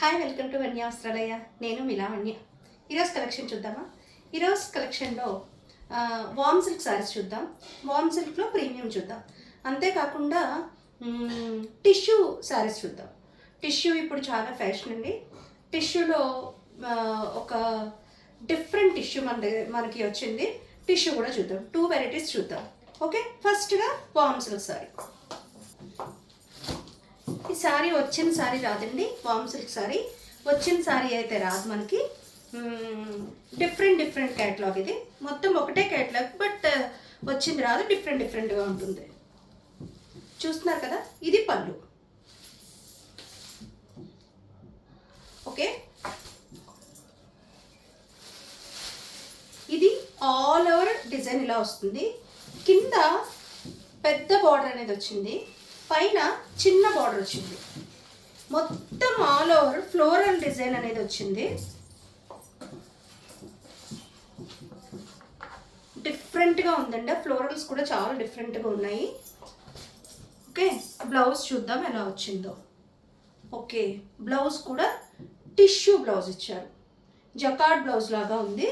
Hi, welcome to వన్య వస్త్రాలయ. నేను మిలావణ్య. ఈరోజు కలెక్షన్ చూద్దామా? ఈరోజు కలెక్షన్లో వామ్ సిల్క్ శారీస్ చూద్దాం. వామ్ సిల్క్లో ప్రీమియం చూద్దాం. అంతేకాకుండా టిష్యూ శారీస్ చూద్దాం. టిష్యూ ఇప్పుడు చాలా ఫ్యాషన్ అండి. టిష్యూలో ఒక డిఫరెంట్ టిష్యూ మనకి వచ్చింది. టిష్యూ కూడా చూద్దాం. 2 వెరైటీస్ చూద్దాం. ఓకే, ఫస్ట్గా వామ్ సిల్క్ శారీ. ఈ శారీ వచ్చిన శారీ రాదండి. వామ్ సిల్క్ శారీ వచ్చిన శారీ అయితే రాదు మనకి. Different catalogue. ఇది మొత్తం ఒకటే క్యాటలాగ్, బట్ వచ్చింది రాదు. డిఫరెంట్గా ఉంటుంది. చూస్తున్నారు కదా, ఇది పళ్ళు. ఓకే, ఇది ఆల్ ఓవర్ డిజైన్ ఇలా వస్తుంది. కింద పెద్ద బార్డర్ అనేది వచ్చింది, పైన చిన్న బార్డర్ వచ్చింది. మొత్తం ఆల్ ఓవర్ ఫ్లోరల్ డిజైన్ అనేది వచ్చింది. డిఫరెంట్గా ఉందండి. ఫ్లోరల్స్ కూడా చాలా డిఫరెంట్గా ఉన్నాయి. ఓకే, బ్లౌజ్ చూద్దాం ఎలా వచ్చిందో. ఓకే, బ్లౌజ్ కూడా టిష్యూ బ్లౌజ్ ఇచ్చారు. జకార్డ్ బ్లౌజ్ లాగా ఉంది,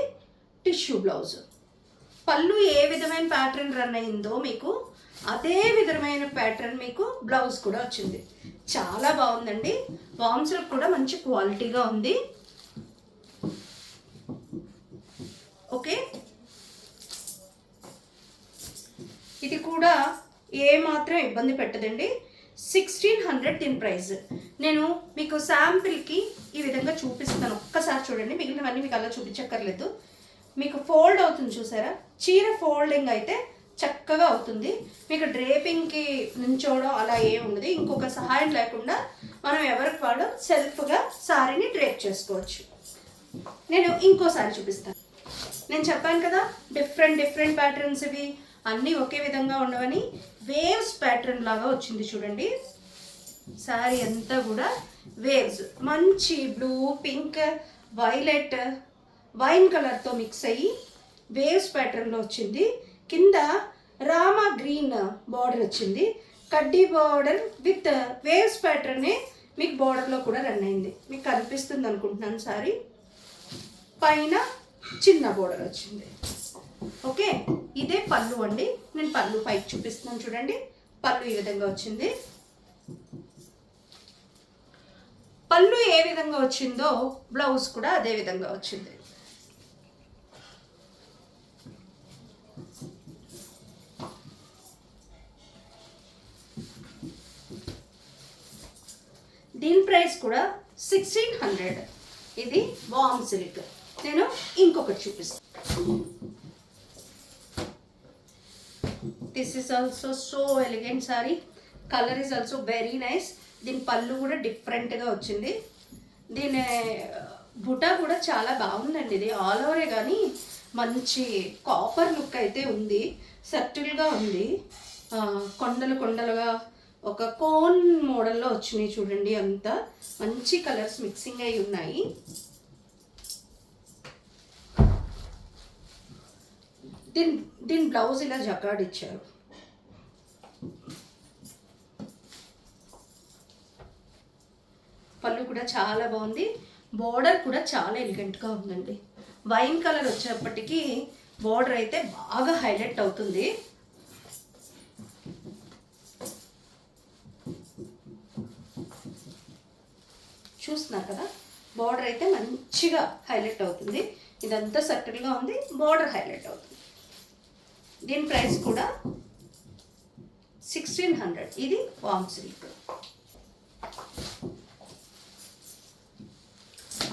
టిష్యూ బ్లౌజ్. పళ్ళు ఏ విధమైన ప్యాటర్న్ రన్ అయిందో మీకు అదే విధమైన ప్యాటర్న్ మీకు బ్లౌజ్ కూడా వచ్చింది. చాలా బాగుందండి. వామ్ సిల్క్ కూడా మంచి క్వాలిటీగా ఉంది. ఓకే, ఇది కూడా ఏ మాత్రం ఇబ్బంది పెట్టదండి. 1600 దీని ప్రైస్. నేను మీకు శాంపిల్కి ఈ విధంగా చూపిస్తాను. ఒక్కసారి చూడండి, మిగిలినవన్నీ మీకు అలా చూపించక్కర్లేదు. మీకు ఫోల్డ్ అవుతుంది చూసారా? చీర ఫోల్డింగ్ అయితే చక్కగా అవుతుంది. మీకు డ్రేపింగ్కి నుంచోవడం అలా ఏం ఉండదు. ఇంకొక సహాయం లేకుండా మనం ఎవరికి వాడు సెల్ఫ్గా శారీని డ్రేప్ చేసుకోవచ్చు. నేను ఇంకోసారి చూపిస్తాను. నేను చెప్పాను కదా, డిఫరెంట్ ప్యాటర్న్స్ ఇవి అన్నీ ఒకే విధంగా ఉండవని. వేవ్స్ ప్యాటర్న్ లాగా వచ్చింది చూడండి. శారీ అంతా కూడా వేవ్స్, మంచి బ్లూ, పింక్, వైలెట్, వైన్ కలర్తో మిక్స్ అయ్యి వేవ్స్ ప్యాటర్న్లో వచ్చింది. కింద రామా గ్రీన్ బార్డర్ వచ్చింది. కడ్డీ బార్డర్ విత్ వేవ్స్ ప్యాటర్నే మీకు బార్డర్లో కూడా రన్ అయింది. మీకు కనిపిస్తుంది అనుకుంటున్నాను సారీ. పైన చిన్న బార్డర్ వచ్చింది. ఓకే, ఇదే పళ్ళు అండి. నేను పళ్ళు పైకి చూపిస్తున్నాను చూడండి. పళ్ళు ఈ విధంగా వచ్చింది. పళ్ళు ఏ విధంగా వచ్చిందో బ్లౌజ్ కూడా అదే విధంగా వచ్చింది. దీని ప్రైస్ కూడా 1600. ఇది వామ్ సిల్క్. నేను ఇంకొకటి చూపిస్తాను. This is also so elegant sorry. Colour is also very nice. దీని పళ్ళు కూడా డిఫరెంట్గా వచ్చింది. దీని బుటా కూడా చాలా బాగుందండి. ఇది ఆల్ ఓవరే కానీ మంచి కాపర్ లుక్ అయితే ఉంది. సటిల్గా ఉంది. కొండలుగా ఒక కోన్ మోడల్లో వచ్చినాయి చూడండి. అంతా మంచి కలర్స్ మిక్సింగ్ అయి ఉన్నాయి. దీని బ్లౌజ్ ఇలా జకాడ్ ఇచ్చారు. పళ్ళు కూడా చాలా బాగుంది. బోర్డర్ కూడా చాలా ఎలిగెంట్గా ఉందండి. వైన్ కలర్ వచ్చేప్పటికీ బోర్డర్ అయితే బాగా హైలైట్ అవుతుంది. చూస్తున్నారు కదా, బార్డర్ అయితే మంచిగా హైలైట్ అవుతుంది. ఇదంతా సటిల్గా ఉంది, బార్డర్ హైలైట్ అవుతుంది. దీని ప్రైస్ కూడా 1600. ఇది వామ్ సిల్క్.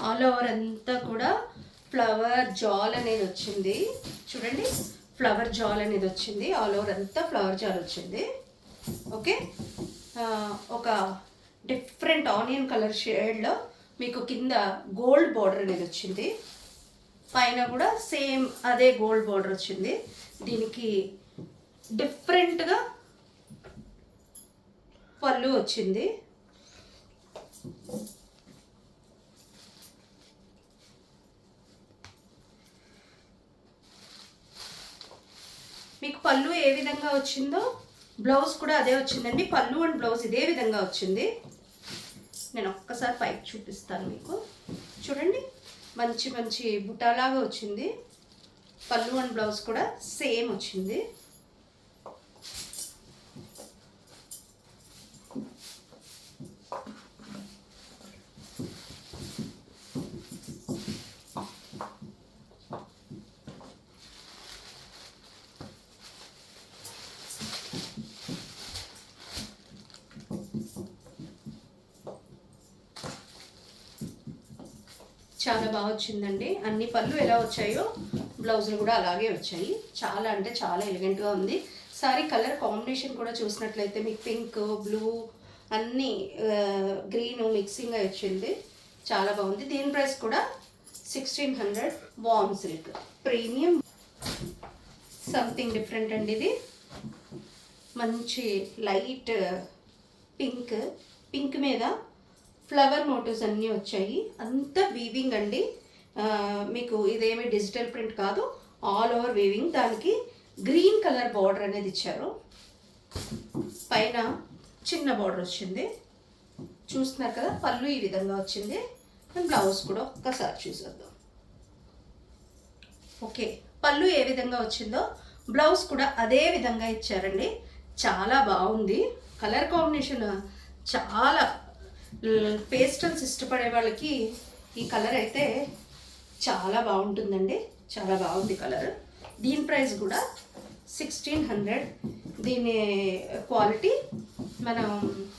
ఆల్ ఓవర్ అంతా కూడా ఫ్లవర్ జాల్ అనేది వచ్చింది చూడండి. ఫ్లవర్ జాల్ అనేది వచ్చింది. ఆల్ ఓవర్ అంతా ఫ్లవర్ జాల్ వచ్చింది. ఓకే, ఒక డిఫరెంట్ ఆనియన్ కలర్ షేడ్లో మీకు కింద గోల్డ్ బార్డర్ అనేది వచ్చింది. పైన కూడా సేమ్ అదే గోల్డ్ బార్డర్ వచ్చింది. దీనికి డిఫరెంట్గా పళ్ళు వచ్చింది. మీకు పళ్ళు ఏ విధంగా వచ్చిందో బ్లౌజ్ కూడా అదే వచ్చిందండి. పళ్ళు అండ్ బ్లౌజ్ ఇదే విధంగా వచ్చింది. నేను ఒక్కసారి పైకి చూపిస్తాను మీకు. చూడండి, మంచి మంచి బుటాలాగా వచ్చింది. పళ్ళు అండ్ బ్లౌజ్ కూడా సేమ్ వచ్చింది. చాలా బాగా వచ్చిందండి. అన్ని పళ్ళు ఎలా వచ్చాయో బ్లౌజులు కూడా అలాగే వచ్చాయి. చాలా అంటే చాలా ఎలిగెంట్గా ఉంది. సారీ కలర్ కాంబినేషన్ కూడా చూసినట్లయితే మీకు పింక్, బ్లూ అన్నీ గ్రీన్ మిక్సింగ్ వచ్చింది. చాలా బాగుంది. దీని ప్రైస్ కూడా 1600. వామ్ సిల్క్ ప్రీమియం, సంథింగ్ డిఫరెంట్ అండి. ఇది మంచి లైట్ పింక్ మీద ఫ్లవర్ మోటివ్స్ అన్నీ వచ్చాయి. అంతా వీవింగ్ అండి. మీకు ఇదేమి డిజిటల్ ప్రింట్ కాదు, ఆల్ ఓవర్ వీవింగ్. దానికి గ్రీన్ కలర్ బార్డర్ అనేది ఇచ్చారు. పైన చిన్న బార్డర్ వచ్చింది. చూస్తున్నారు కదా, పళ్ళు ఈ విధంగా వచ్చింది. బ్లౌజ్ కూడా ఒక్కసారి చూసేద్దాం. ఓకే, పళ్ళు ఏ విధంగా వచ్చిందో బ్లౌజ్ కూడా అదే విధంగా ఇచ్చారండి. చాలా బాగుంది. కలర్ కాంబినేషన్ చాలా, పేస్టల్స్ ఇష్టపడే వాళ్ళకి ఈ కలర్ అయితే చాలా బాగుంటుందండి. చాలా బాగుంది కలర్. దీని ప్రైస్ కూడా 1600. దీని క్వాలిటీ మనం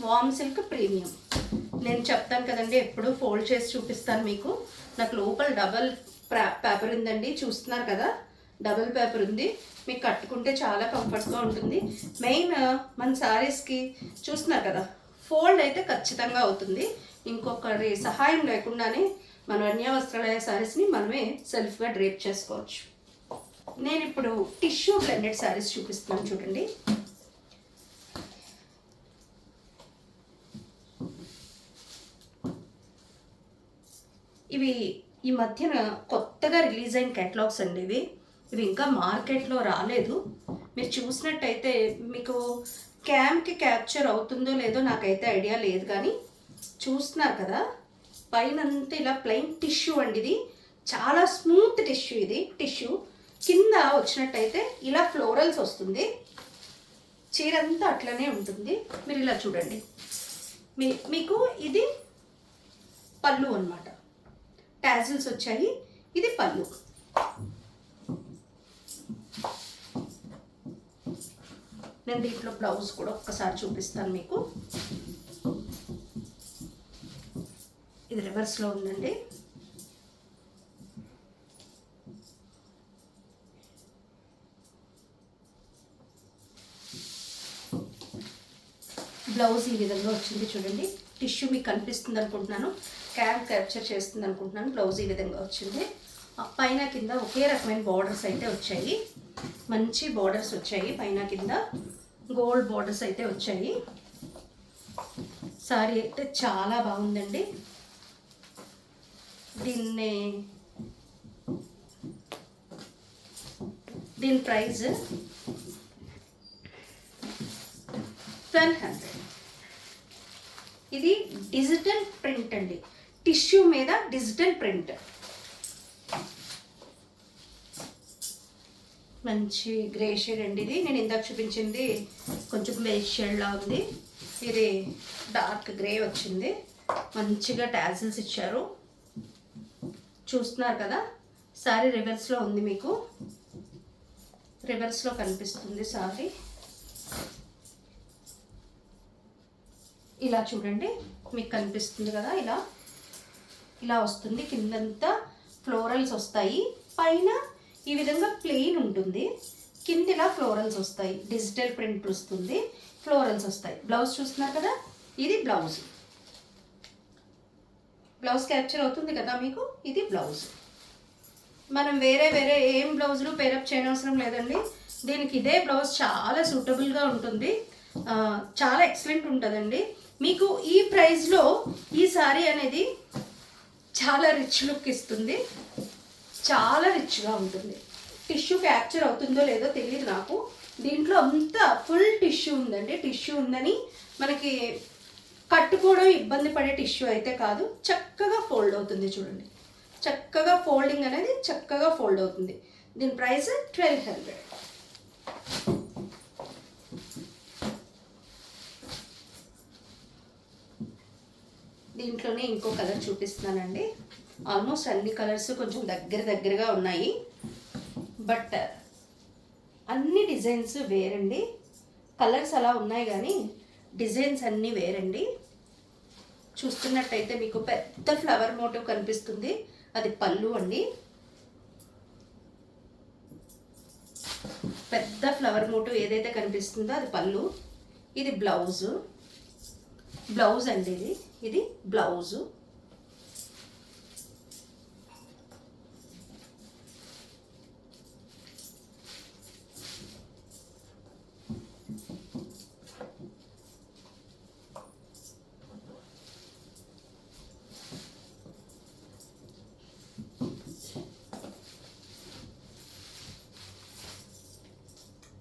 వామ్ సిల్క్ ప్రీమియం. నేను చెప్తాను కదండి, ఎప్పుడు ఫోల్డ్ చేసి చూపిస్తాను మీకు. నాకు లోపల డబల్ పేపర్ ఉందండి, చూస్తున్నారు కదా, డబుల్ పేపర్ ఉంది. మీకు కట్టుకుంటే చాలా కంఫర్ట్గా ఉంటుంది. మెయిన్ మన శారీస్కి చూస్తున్నారు కదా, ఫోల్డ్ అయితే ఖచ్చితంగా అవుతుంది. ఇంకొకరి సహాయం లేకుండానే మన అన్య వస్త్రాలయ శారీస్ని మనమే సెల్ఫ్గా డ్రేప్ చేసుకోవచ్చు. నేను ఇప్పుడు టిష్యూ బ్లెండెడ్ శారీస్ చూపిస్తున్నాను చూడండి. ఇవి ఈ మధ్యన కొత్తగా రిలీజ్ అయిన కేటలాగ్స్ అండి. ఇవి ఇంకా మార్కెట్లో రాలేదు. మీరు చూసినట్టయితే మీకు క్యామ్కి క్యాప్చర్ అవుతుందో లేదో నాకైతే ఐడియా లేదు, కానీ చూస్తున్నారు కదా, పైన అంతా ఇలా ప్లెయిన్ టిష్యూ అండి. ఇది చాలా స్మూత్ టిష్యూ. ఇది టిష్యూ కింద వచ్చినట్టయితే ఇలా ఫ్లోరల్స్ వస్తుంది. చీర అంతా అట్లనే ఉంటుంది. మీరు ఇలా చూడండి. మీకు ఇది పళ్ళు అన్నమాట. టాజిల్స్ వచ్చాయి. ఇది పళ్ళు. నేను దీంట్లో బ్లౌజ్ కూడా ఒక్కసారి చూపిస్తాను మీకు. ఇది రివర్స్లో ఉందండి. బ్లౌజ్ ఈ విధంగా వచ్చింది చూడండి. టిష్యూ మీకు కనిపిస్తుంది అనుకుంటున్నాను, క్యామ్ క్యాప్చర్ చేస్తుంది అనుకుంటున్నాను. బ్లౌజ్ ఈ విధంగా వచ్చింది. పైన కింద ఒకే రకమైన బార్డర్స్ అయితే వచ్చాయి. మంచి బార్డర్స్ వచ్చాయి. పైన కింద గోల్డ్ బార్డర్స్ అయితే వచ్చాయి. సారీ అయితే చాలా బాగుందండి. దీని ప్రైస్ 1200. ఇది డిజిటల్ ప్రింట్ అండి. టిష్యూ మీద డిజిటల్ ప్రింట్. మంచి గ్రే షేడ్ అండి. ఇది నేను ఇందాక చూపించింది కొంచెం గ్లేజ్ షేడ్లా ఉంది. ఇది డార్క్ గ్రే వచ్చింది. మంచిగా టాజిల్స్ ఇచ్చారు. చూస్తున్నారు కదా, సారీ రివర్స్లో ఉంది. మీకు రివర్స్లో కనిపిస్తుంది సారీ. ఇలా చూడండి, మీకు కనిపిస్తుంది కదా, ఇలా వస్తుంది. కిందంతా ఫ్లోరల్స్ వస్తాయి. పైన ఈ విధంగా ప్లెయిన్ ఉంటుంది. కింద ఇలా ఫ్లోరల్స్ వస్తాయి. డిజిటల్ ప్రింట్ వస్తుంది, ఫ్లోరల్స్ వస్తాయి. బ్లౌజ్ చూస్తున్నారు కదా, ఇది బ్లౌజ్. బ్లౌజ్ క్యాప్చర్ అవుతుంది కదా మీకు. ఇది బ్లౌజ్. మనం వేరే ఏం బ్లౌజులు పేరప్ చేయనవసరం లేదండి. దీనికి ఇదే బ్లౌజ్ చాలా సూటబుల్గా ఉంటుంది. చాలా ఎక్సలెంట్ ఉంటుందండి. మీకు ఈ ప్రైస్లో ఈ సారీ అనేది చాలా రిచ్ లుక్ ఇస్తుంది. చాలా రిచ్గా ఉంటుంది. టిష్యూ క్యాప్చర్ అవుతుందో లేదో తెలియదు నాకు. దీంట్లో అంతా ఫుల్ టిష్యూ ఉందండి. టిష్యూ ఉందని మనకి కట్టుకోవడం ఇబ్బంది పడే టిష్యూ అయితే కాదు, చక్కగా ఫోల్డ్ అవుతుంది. చూడండి, చక్కగా ఫోల్డింగ్ అనేది చక్కగా ఫోల్డ్ అవుతుంది. దీని ప్రైస్ 1200. దీంట్లోనే ఇంకో కలర్ చూపిస్తున్నానండి. ఆల్మోస్ట్ అన్ని కలర్స్ కొంచెం దగ్గరగా ఉన్నాయి, బట్ అన్ని డిజైన్స్ వేరండి. కలర్స్ అలా ఉన్నాయి కానీ డిజైన్స్ అన్నీ వేరండి. చూస్తున్నట్టయితే మీకు పెద్ద ఫ్లవర్ మోటివ్ కనిపిస్తుంది, అది పళ్ళు అండి. పెద్ద ఫ్లవర్ మోటివ్ ఏదైతే కనిపిస్తుందో అది పళ్ళు. ఇది బ్లౌజ్ అండి. ఇది బ్లౌజు.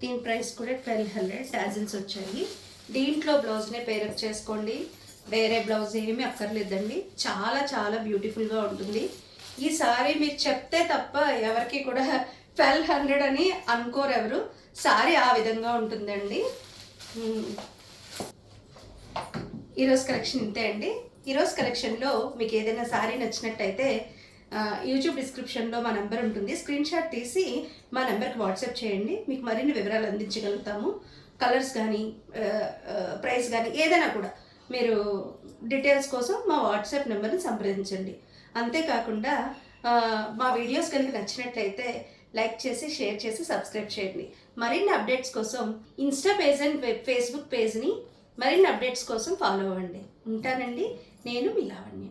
దీని ప్రైస్ కూడా 1200. టాజిల్స్ వచ్చాయి. దీంట్లో బ్లౌజ్నే పేరప్ చేసుకోండి, వేరే బ్లౌజ్ ఏమీ అక్కర్లేదండి. చాలా చాలా బ్యూటిఫుల్గా ఉంటుంది. ఈ సారీ మీరు చెప్తే తప్ప ఎవరికి కూడా 1200 అని అనుకోరు ఎవరు. సారీ ఆ విధంగా ఉంటుందండి. ఈరోజు కలెక్షన్ ఇంతే అండి. ఈరోజు కలెక్షన్లో మీకు ఏదైనా సారీ నచ్చినట్టయితే యూట్యూబ్ డిస్క్రిప్షన్లో మా నెంబర్ ఉంటుంది, స్క్రీన్ షాట్ తీసి మా నెంబర్కి వాట్సాప్ చేయండి. మీకు మరిన్ని వివరాలు అందించగలుగుతాము. కలర్స్ కానీ ప్రైస్ కానీ ఏదైనా కూడా మీరు డీటెయిల్స్ కోసం మా వాట్సాప్ నెంబర్ని సంప్రదించండి. అంతేకాకుండా మా వీడియోస్ కనుక నచ్చినట్లయితే లైక్ చేసి, షేర్ చేసి, సబ్స్క్రైబ్ చేయండి. మరిన్ని అప్డేట్స్ కోసం ఇన్స్టా పేజ్ అండ్ ఫేస్బుక్ పేజ్ని మరిన్ని అప్డేట్స్ కోసం ఫాలో అవ్వండి. ఉంటానండి. నేను మీ లావణ్య.